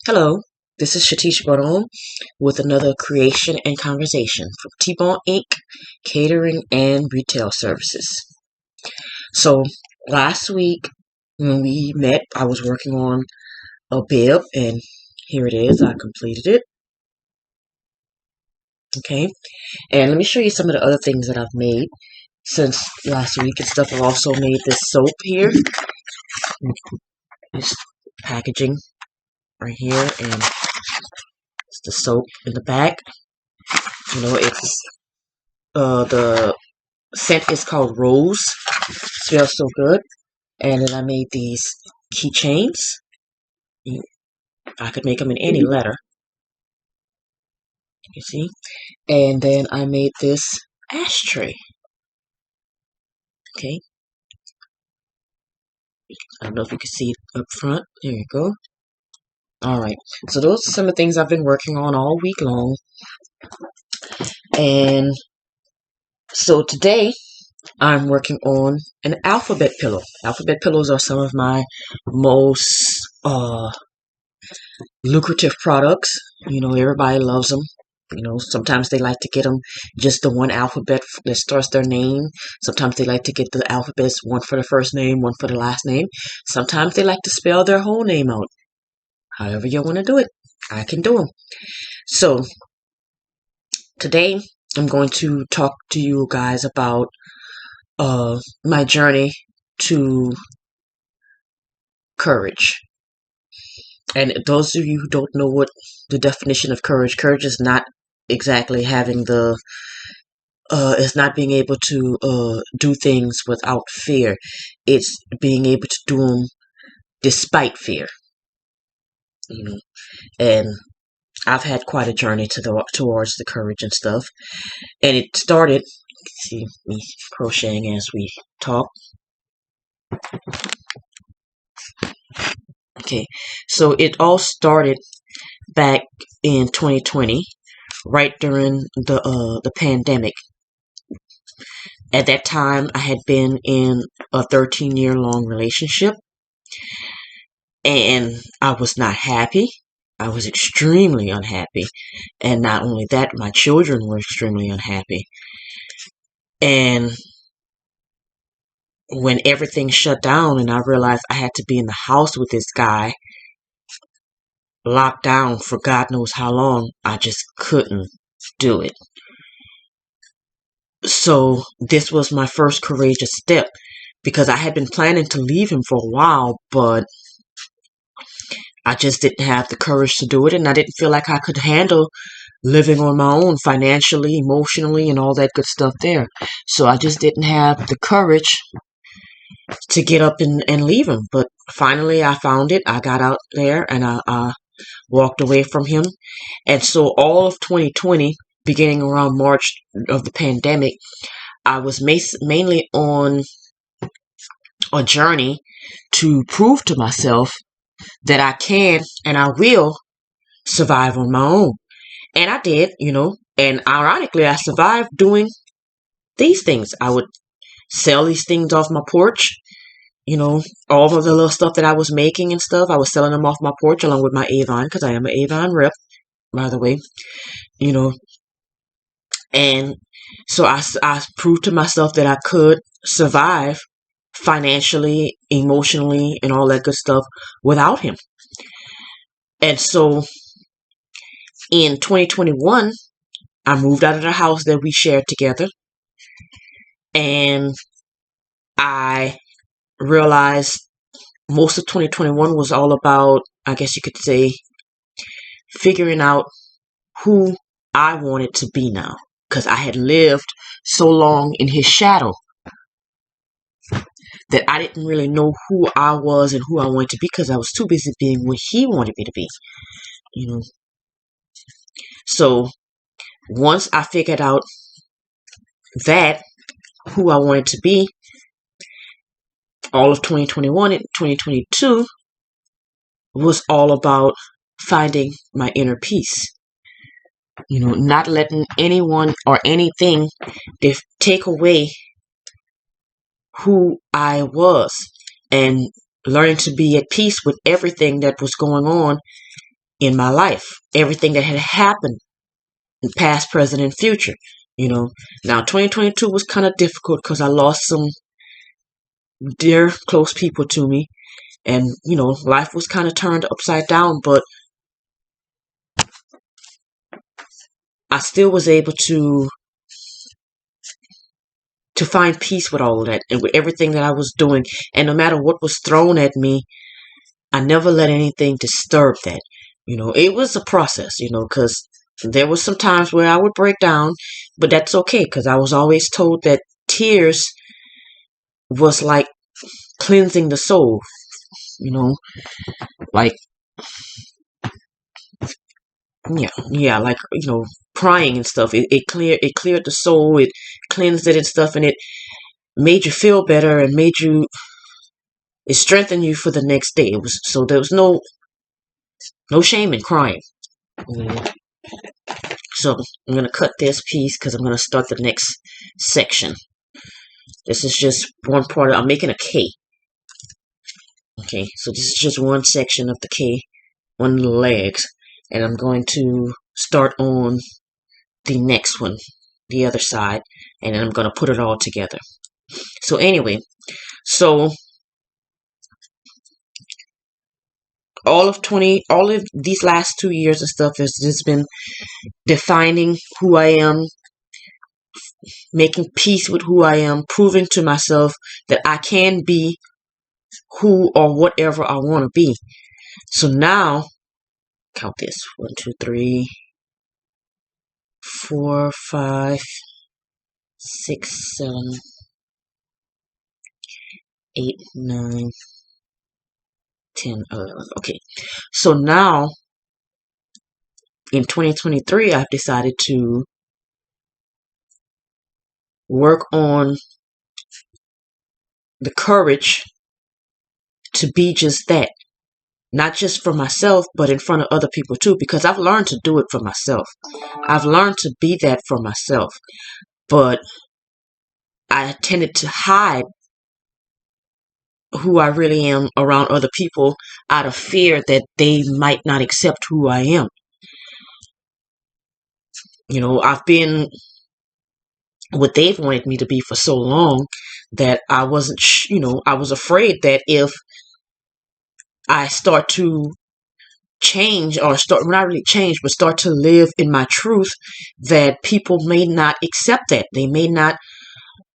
Hello, this is Shatish Baron with another creation and conversation from T-Bone Inc. Catering and Retail Services. So last week when we met, I was working on a bib, and here it is. I completed it. Okay, and let me show you some of the other things that I've made since last week and stuff. I've also made this soap here, this packaging right here, and it's the soap in the back. It's the scent is called Rose. Smells so good. And then I made these keychains. I could make them in any letter. You see? And then I made this ashtray. Okay. I don't know if you can see it up front. There you go. Alright. So those are some of the things I've been working on all week long. And so today I'm working on an alphabet pillow. Alphabet pillows are some of my most lucrative products. Everybody loves them. Sometimes they like to get them just the one alphabet that starts their name. Sometimes they like to get the alphabets, one for the first name, one for the last name. Sometimes they like to spell their whole name out. However you want to do it, I can do them. So today I'm going to talk to you guys about my journey to courage. And those of you who don't know what the definition of courage is not exactly having it's not being able to do things without fear. It's being able to do them despite fear. And I've had quite a journey towards the courage and stuff. And it started, see me crocheting as we talk. Okay, so it all started back in 2020, right during the pandemic. At that time, I had been in a 13-year-long relationship, and I was not happy. I was extremely unhappy. And not only that, my children were extremely unhappy. And when everything shut down and I realized I had to be in the house with this guy, locked down for God knows how long, I just couldn't do it. So this was my first courageous step, because I had been planning to leave him for a while, but I just didn't have the courage to do it, and I didn't feel like I could handle living on my own financially, emotionally, and all that good stuff there. So I just didn't have the courage to get up and leave him. But finally I found it. I got out there and I walked away from him. And so all of 2020, beginning around March of the pandemic, I was mainly on a journey to prove to myself that I can and I will survive on my own. And I did, and ironically, I survived doing these things. I would sell these things off my porch, all of the little stuff that I was making and stuff. I was selling them off my porch along with my Avon, because I am an Avon rep, by the way, And so I proved to myself that I could survive financially, emotionally, and all that good stuff without him. And so in 2021, I moved out of the house that we shared together, and I realized most of 2021 was all about, I guess you could say, figuring out who I wanted to be now, because I had lived so long in his shadow that I didn't really know who I was and who I wanted to be, because I was too busy being what he wanted me to be. So once I figured out that, who I wanted to be, all of 2021 and 2022 was all about finding my inner peace. Not letting anyone or anything take away who I was, and learning to be at peace with everything that was going on in my life, everything that had happened in past, present, and future. Now 2022 was kind of difficult because I lost some dear, close people to me, and life was kind of turned upside down, but I still was able to find peace with all of that and with everything that I was doing. And no matter what was thrown at me, I never let anything disturb that. It was a process, because there was some times where I would break down, but that's okay, because I was always told that tears was like cleansing the soul, like, yeah, like, crying and stuff. It cleared the soul, it cleansed it and stuff, and it made you feel better and it strengthened you for the next day. There was no shame in crying. So I'm going to cut this piece because I'm going to start the next section. This is just one part. I'm making a K. Okay, so this is just one section of the K, one of the legs, and I'm going to start on the next one, the other side, and then I'm going to put it all together. So anyway, all of these last 2 years and stuff has just been defining who I am, making peace with who I am, proving to myself that I can be who or whatever I want to be. So now, count this: 1, 2, 3, 4, 5, 6, 7, 8, 9, 10, 11. Okay, so now in 2023, I've decided to work on the courage to be just that. Not just for myself, but in front of other people too, because I've learned to do it for myself. I've learned to be that for myself. But I tended to hide who I really am around other people out of fear that they might not accept who I am. I've been what they've wanted me to be for so long that I wasn't, I was afraid that if I start to change, or not really change, but start to live in my truth, that people may not accept that. They may not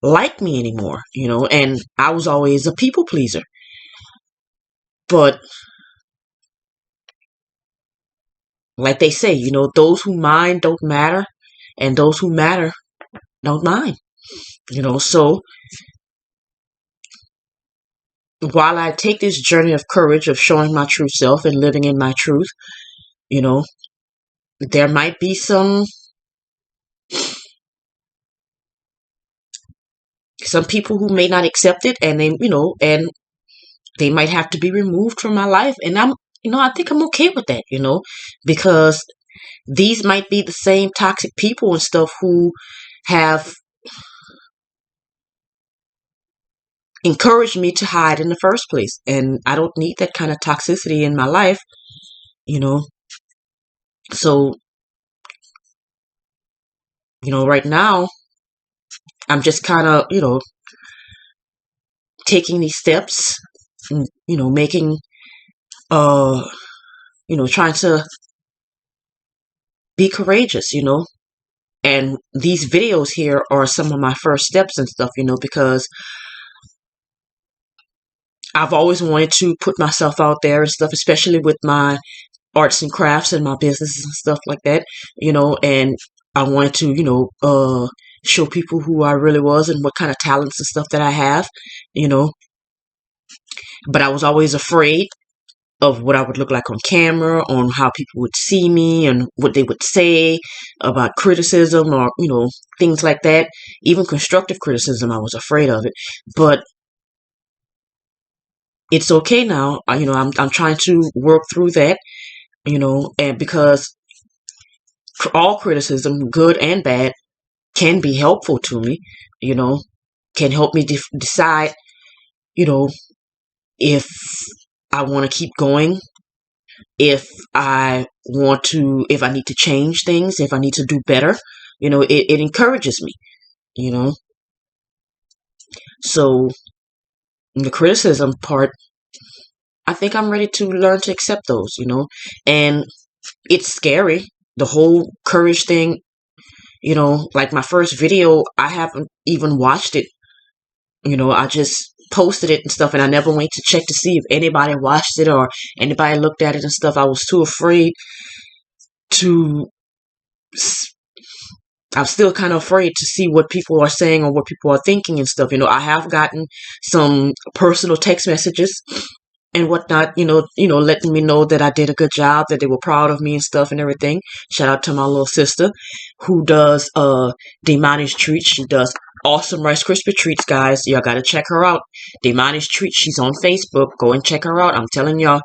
like me anymore, and I was always a people pleaser. But like they say, those who mind don't matter, and those who matter don't mind. So while I take this journey of courage of showing my true self and living in my truth, there might be some people who may not accept it, and they might have to be removed from my life, and I think I'm okay with that, because these might be the same toxic people and stuff who have encouraged me to hide in the first place, and I don't need that kind of toxicity in my life, So, right now, I'm just kind of, taking these steps, and, making, trying to be courageous, and these videos here are some of my first steps and stuff, because I've always wanted to put myself out there and stuff, especially with my arts and crafts and my businesses and stuff like that, and I wanted to, show people who I really was and what kind of talents and stuff that I have, but I was always afraid of what I would look like on camera, on how people would see me and what they would say about criticism, or, things like that. Even constructive criticism, I was afraid of it. But it's okay now. I'm trying to work through that, and because all criticism, good and bad, can be helpful to me, can help me decide, if I want to keep going, if I if I need to change things, if I need to do better, it encourages me, you know. So the criticism part, I think I'm ready to learn to accept those, and it's scary. The whole courage thing, like my first video, I haven't even watched it. I just posted it and stuff, and I never went to check to see if anybody watched it or anybody looked at it and stuff. I was too afraid to. I'm still kind of afraid to see what people are saying or what people are thinking and stuff. I have gotten some personal text messages and whatnot, letting me know that I did a good job, that they were proud of me and stuff and everything. Shout out to my little sister who does Demonish Treats. She does awesome Rice Krispie treats, guys. Y'all gotta check her out. Demonish Treats. She's on Facebook. Go and check her out. I'm telling y'all,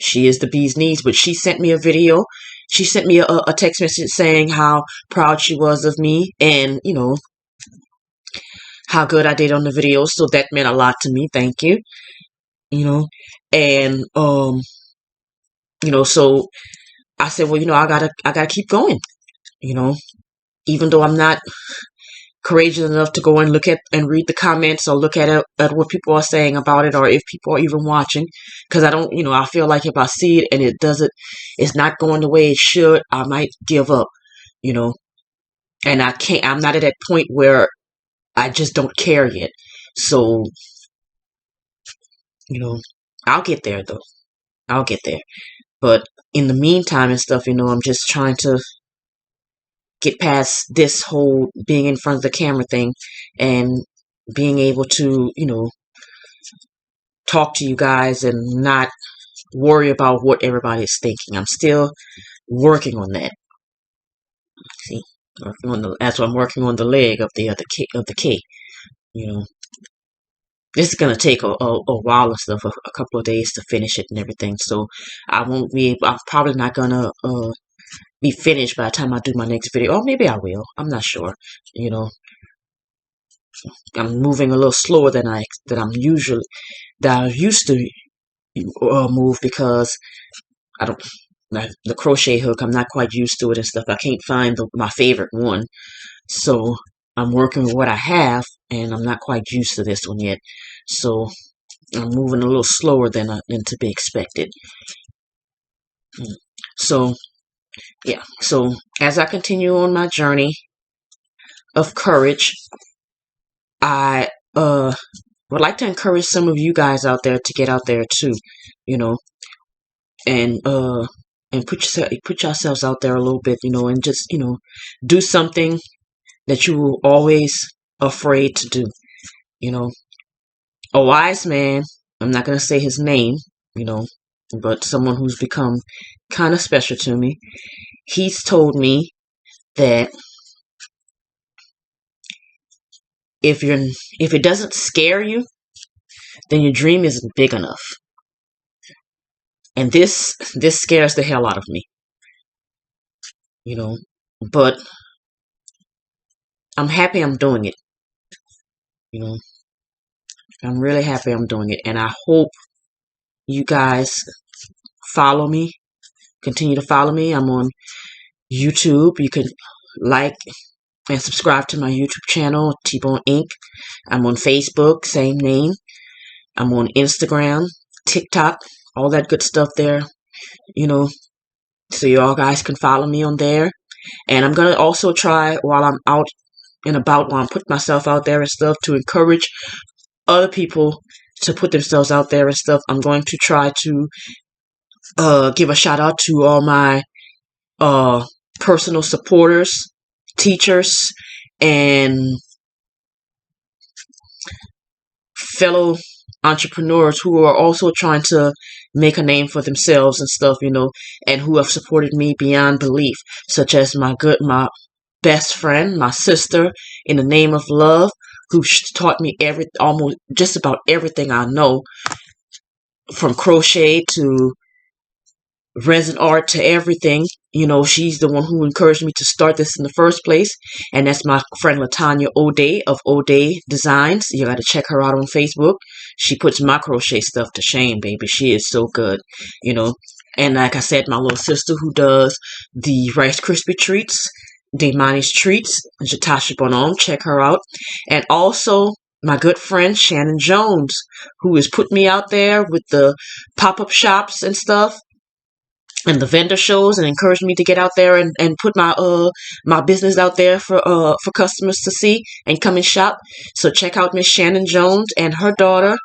she is the bee's knees. But she sent me a video. She sent me a text message saying how proud she was of me and, how good I did on the video. So that meant a lot to me. Thank you. And so I said, well, I gotta keep going, even though I'm not courageous enough to go and look at and read the comments or look at what people are saying about it, or if people are even watching, because I don't, I feel like if I see it and it's not going the way it should, I might give up, and I'm not at that point where I just don't care yet. So, I'll get there though. I'll get there. But in the meantime and stuff, I'm just trying to get past this whole being in front of the camera thing and being able to, talk to you guys and not worry about what everybody is thinking. I'm still working on that. See, that's why I'm working on the leg of the K. This is gonna take a while and stuff, a couple of days to finish it and everything. So I'm probably not gonna be finished by the time I do my next video, or maybe I will. I'm not sure. I'm moving a little slower than I used to move, because the crochet hook, I'm not quite used to it and stuff. I can't find my favorite one, so I'm working with what I have, and I'm not quite used to this one yet. So I'm moving a little slower than to be expected. So yeah. So as I continue on my journey of courage, I would like to encourage some of you guys out there to get out there too, and put yourselves out there a little bit, and just do something that you were always afraid to do. A wise man, I'm not going to say his name, but someone who's become kind of special to me, he's told me that if it doesn't scare you, then your dream isn't big enough. And this scares the hell out of me. But I'm happy I'm doing it. I'm really happy I'm doing it, and I hope you guys follow me. Continue to follow me. I'm on YouTube. You can like and subscribe to my YouTube channel, T-Bone Inc. I'm on Facebook, same name. I'm on Instagram, TikTok, all that good stuff there. So y'all guys can follow me on there. And I'm gonna also try, while I'm out and about, while I'm putting myself out there and stuff, to encourage other people to put themselves out there and stuff. I'm going to try to give a shout out to all my personal supporters, teachers, and fellow entrepreneurs who are also trying to make a name for themselves and stuff, and who have supported me beyond belief, such as my best friend, my sister, in the name of love, who taught me almost just about everything I know, from crochet to resin art to everything. She's the one who encouraged me to start this in the first place, and that's my friend Latanya O'Day of O'Day Designs. You got to check her out on Facebook. She puts my crochet stuff to shame, baby. She is so good, And like I said, my little sister who does the Rice Krispie treats, Damani's Treats, Jatasha Bonhomme, check her out. And also my good friend Shannon Jones, who has put me out there with the pop-up shops and stuff and the vendor shows and encouraged me to get out there and put my business out there for customers to see and come and shop. So check out Miss Shannon Jones and her daughter,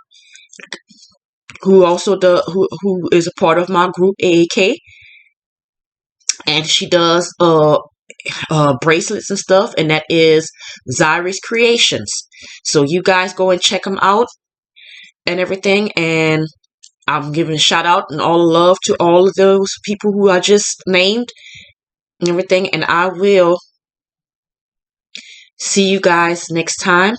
who also who is a part of my group AAK, and she does bracelets and stuff, and that is Zyri's Creations. So you guys go and check them out and everything, and I'm giving a shout out and all the love to all of those people who I just named and everything, and I will see you guys next time.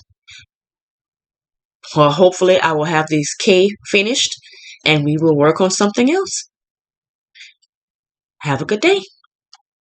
Well, hopefully I will have these K finished and we will work on something else. Have a good day.